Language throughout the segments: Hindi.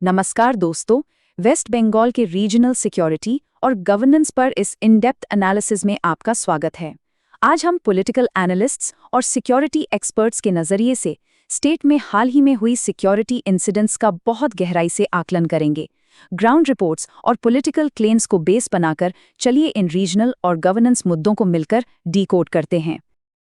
नमस्कार दोस्तों, वेस्ट बंगाल के रीजनल सिक्योरिटी और गवर्नेंस पर इस इन डेप्थ एनालिसिस में आपका स्वागत है। आज हम पॉलिटिकल एनालिस्ट्स और सिक्योरिटी एक्सपर्ट्स के नज़रिए से स्टेट में हाल ही में हुई सिक्योरिटी इंसिडेंट्स का बहुत गहराई से आकलन करेंगे। ग्राउंड रिपोर्ट्स और पॉलिटिकल क्लेम्स को बेस बनाकर चलिए इन रीजनल और गवर्नेंस मुद्दों को मिलकर डीकोड करते हैं।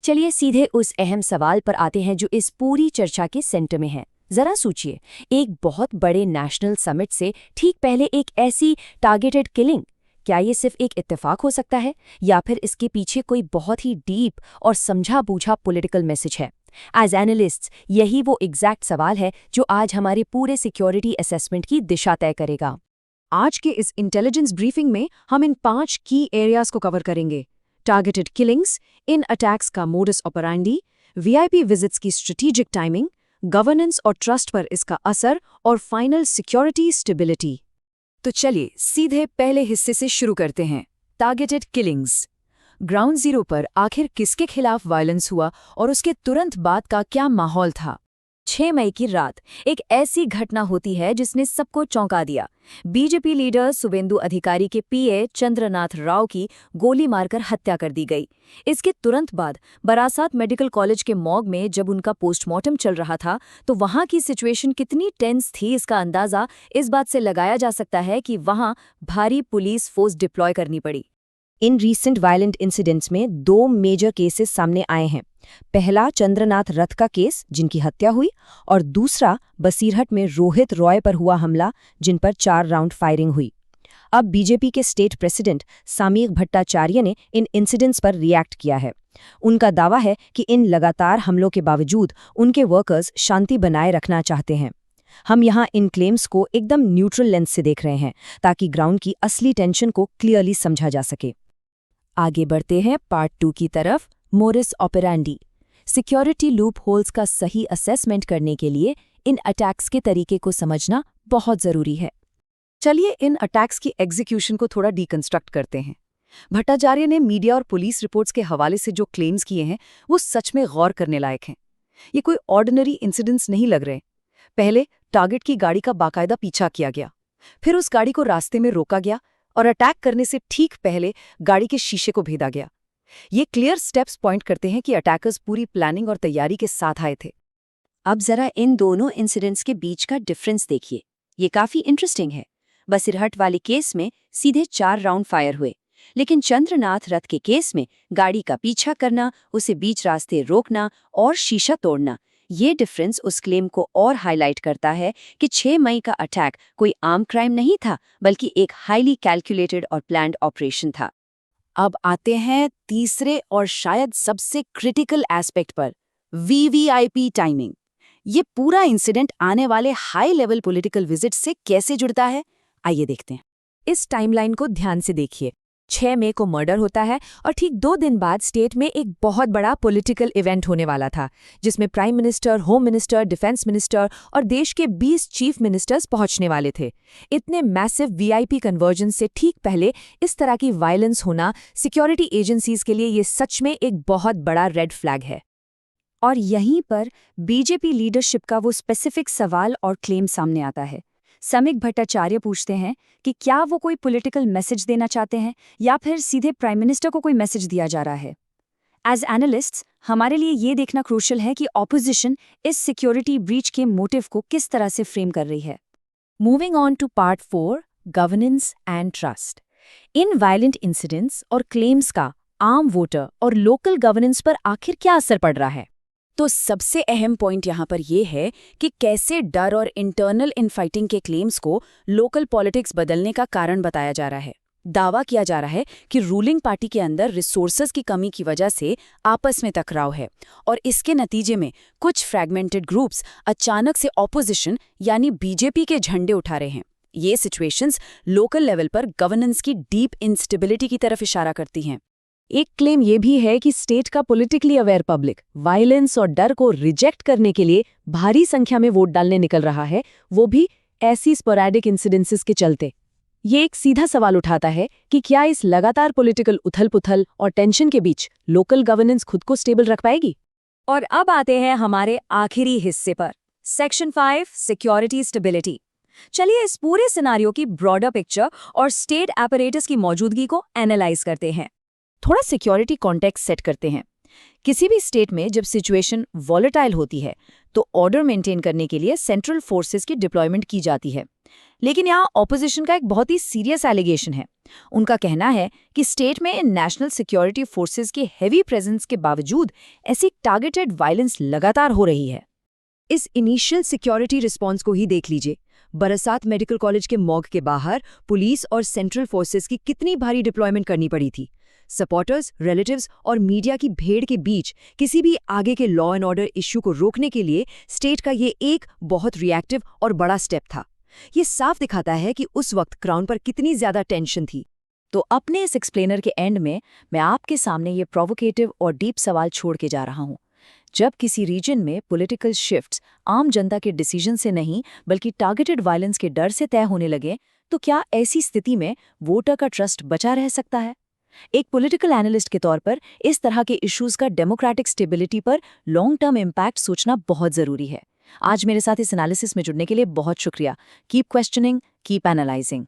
चलिए सीधे उस अहम सवाल पर आते हैं जो इस पूरी चर्चा के सेंटर में है। जरा सोचिए, एक बहुत बड़े नेशनल समिट से ठीक पहले एक ऐसी टारगेटेड किलिंग, क्या ये सिर्फ एक इत्तेफाक हो सकता है या फिर इसके पीछे कोई बहुत ही डीप और समझा बूझा पॉलिटिकल मैसेज है? एज एनालिस्ट्स यही वो एग्जैक्ट सवाल है जो आज हमारे पूरे सिक्योरिटी असेसमेंट की दिशा तय करेगा। आज के इस इंटेलिजेंस ब्रीफिंग में हम इन 5 की एरियाज को कवर करेंगे। टारगेटेड किलिंग्स, इन अटैक्स का मोडस ऑपरेंडी, वीआईपी विजिट्स की स्ट्रेटेजिक टाइमिंग, गवर्नेंस और ट्रस्ट पर इसका असर और फाइनल सिक्योरिटी स्टेबिलिटी। तो चलिए सीधे पहले हिस्से से शुरू करते हैं। Targeted killings. ग्राउंड जीरो पर आखिर किसके खिलाफ वायलेंस हुआ और उसके तुरंत बाद का क्या माहौल था? 6 मई की रात एक ऐसी घटना होती है जिसने सबको चौंका दिया। बीजेपी लीडर शुभेंदु अधिकारी के पीए चंद्रनाथ राव की गोली मारकर हत्या कर दी गई। इसके तुरंत बाद बरासात मेडिकल कॉलेज के मॉर्ग में जब उनका पोस्टमार्टम चल रहा था तो वहां की सिचुएशन कितनी टेंस थी, इसका अंदाजा इस बात से लगाया जा सकता है कि वहां भारी पुलिस फोर्स डिप्लॉय करनी पड़ी। इन रीसेंट वायलेंट इंसिडेंट्स में 2 मेजर केसेस सामने आए हैं। पहला चंद्रनाथ रथ का केस जिनकी हत्या हुई, और दूसरा बसीरहट में रोहित रॉय पर हुआ हमला जिन पर 4 राउंड फायरिंग हुई। अब बीजेपी के स्टेट प्रेसिडेंट सामीक भट्टाचार्य ने इन इंसिडेंट्स पर रिएक्ट किया है। उनका दावा है कि इन लगातार हमलों के बावजूद उनके वर्कर्स शांति बनाए रखना चाहते हैं। हम यहाँ इन क्लेम्स को एकदम न्यूट्रल लेंस से देख रहे हैं ताकि ग्राउंड की असली टेंशन को क्लियरली समझा जा सके। आगे बढ़ते हैं पार्ट 2 की तरफ, modus operandi. Security loop holes का सही असेसमेंट करने के लिए इन अटैक्स के तरीके को समझना बहुत जरूरी है। चलिए इन अटैक्स की एग्जीक्यूशन को थोड़ा डीकंस्ट्रक्ट करते हैं। भट्टाचार्य ने मीडिया और पुलिस रिपोर्ट्स के हवाले से जो क्लेम्स किए हैं वो सच में गौर करने लायक हैं। ये कोई ऑर्डिनरी इंसिडेंट्स नहीं लग रहे। पहले टारगेट की गाड़ी का बाकायदा पीछा किया गया, फिर उस गाड़ी को रास्ते में रोका गया और अटैक करने से ठीक पहले गाड़ी के शीशे को भेदा गया। ये क्लियर स्टेप्स पॉइंट करते हैं कि अटैकर्स पूरी प्लानिंग और तैयारी के साथ आए थे। अब जरा इन दोनों इंसिडेंट्स के बीच का डिफरेंस देखिए, ये काफी इंटरेस्टिंग है। बसीरहट वाले केस में सीधे 4 राउंड फायर हुए, लेकिन चंद्रनाथ रथ के केस में गाड़ी का पीछा करना, उसे बीच रास्ते रोकना और शीशा तोड़ना, ये डिफरेंस उस क्लेम को और हाईलाइट करता है कि 6 मई का अटैक कोई आम क्राइम नहीं था, बल्कि एक हाईली कैलकुलेटेड और प्लान्ड ऑपरेशन था। अब आते हैं तीसरे और शायद सबसे क्रिटिकल एस्पेक्ट पर, वीवीआईपी टाइमिंग। ये पूरा इंसिडेंट आने वाले हाई लेवल पॉलिटिकल विजिट से कैसे जुड़ता है, आइए देखते हैं। इस टाइमलाइन को ध्यान से देखिए। 6 मई को मर्डर होता है और ठीक 2 दिन बाद स्टेट में एक बहुत बड़ा पॉलिटिकल इवेंट होने वाला था जिसमें prime minister, home minister, defence minister और देश के 20 चीफ मिनिस्टर्स पहुंचने वाले थे। इतने मैसिव वीआईपी कन्वर्जन से ठीक पहले इस तरह की वायलेंस होना सिक्योरिटी एजेंसीज के लिए ये सच में एक बहुत बड़ा रेड फ्लैग है। और यहीं पर बीजेपी लीडरशिप का वो स्पेसिफिक सवाल और क्लेम सामने आता है। सामीक भट्टाचार्य पूछते हैं कि क्या वो कोई पॉलिटिकल मैसेज देना चाहते हैं या फिर सीधे प्राइम मिनिस्टर को कोई मैसेज दिया जा रहा है। एज एनालिस्ट्स हमारे लिए ये देखना क्रूशियल है कि ऑपोजिशन इस सिक्योरिटी ब्रीच के मोटिव को किस तरह से फ्रेम कर रही है। Moving on to part 4, governance and trust. इन वायलेंट इंसिडेंट्स और क्लेम्स का आम वोटर और लोकल गवर्नेंस पर आखिर क्या असर पड़ रहा है? तो सबसे अहम पॉइंट यहाँ पर यह है कि कैसे डर और इंटरनल इनफाइटिंग के क्लेम्स को लोकल पॉलिटिक्स बदलने का कारण बताया जा रहा है। दावा किया जा रहा है कि रूलिंग पार्टी के अंदर रिसोर्सेज की कमी की वजह से आपस में टकराव है और इसके नतीजे में कुछ फ्रैगमेंटेड ग्रुप्स अचानक से ऑपोजिशन यानी बीजेपी के झंडे उठा रहे हैं। ये सिचुएशंस लोकल लेवल पर गवर्नेंस की डीप इंस्टेबिलिटी की तरफ इशारा करती हैं। एक क्लेम ये भी है कि स्टेट का पॉलिटिकली अवेयर पब्लिक वायलेंस और डर को रिजेक्ट करने के लिए भारी संख्या में वोट डालने निकल रहा है, वो भी ऐसी स्पोरैडिक इंसिडेंसेस के चलते। ये एक सीधा सवाल उठाता है कि क्या इस लगातार पॉलिटिकल उथल-पुथल और टेंशन के बीच लोकल गवर्नेंस खुद को स्टेबल रख पाएगी? और अब आते हैं हमारे आखिरी हिस्से पर, सेक्शन 5, सिक्योरिटी स्टेबिलिटी। चलिए इस पूरे सिनारियो की ब्रॉडर पिक्चर और स्टेट एपरेटस की मौजूदगी को एनालाइज करते हैं। थोड़ा सिक्योरिटी कॉन्टेक्स्ट सेट करते हैं। किसी भी स्टेट में जब सिचुएशन वॉलेटाइल होती है तो ऑर्डर मेंटेन करने के लिए सेंट्रल फोर्सेस की डिप्लॉयमेंट की जाती है। लेकिन यहाँ ऑपोजिशन का एक बहुत ही सीरियस एलिगेशन है। उनका कहना है कि स्टेट में नेशनल सिक्योरिटी फोर्सेस के हेवी प्रेजेंस के बावजूद ऐसी टारगेटेड वायलेंस लगातार हो रही है। इस इनिशियल सिक्योरिटी रिस्पॉन्स को ही देख लीजिए। बरसात मेडिकल कॉलेज के मॉर्ग के बाहर पुलिस और सेंट्रल फोर्सेस की कितनी भारी डिप्लॉयमेंट करनी पड़ी थी। सपोर्टर्स, रिलेटिव्स और मीडिया की भीड़ के बीच किसी भी आगे के लॉ एंड ऑर्डर इश्यू को रोकने के लिए स्टेट का ये एक बहुत रिएक्टिव और बड़ा स्टेप था। ये साफ दिखाता है कि उस वक्त क्राउन पर कितनी ज्यादा टेंशन थी। तो अपने इस एक्सप्लेनर के एंड में मैं आपके सामने ये प्रोवोकेटिव और डीप सवाल छोड़ के जा रहा हूँ। जब किसी रीजन में पॉलिटिकल शिफ्ट्स आम जनता के डिसीजन से नहीं बल्कि टारगेटेड वायलेंस के डर से तय होने लगे, तो क्या ऐसी स्थिति में वोटर का ट्रस्ट बचा रह सकता है? एक पॉलिटिकल एनालिस्ट के तौर पर इस तरह के इश्यूज का डेमोक्रेटिक स्टेबिलिटी पर लॉन्ग टर्म इम्पैक्ट सोचना बहुत जरूरी है। आज मेरे साथ इस एनालिसिस में जुड़ने के लिए बहुत शुक्रिया। Keep questioning, keep analysing.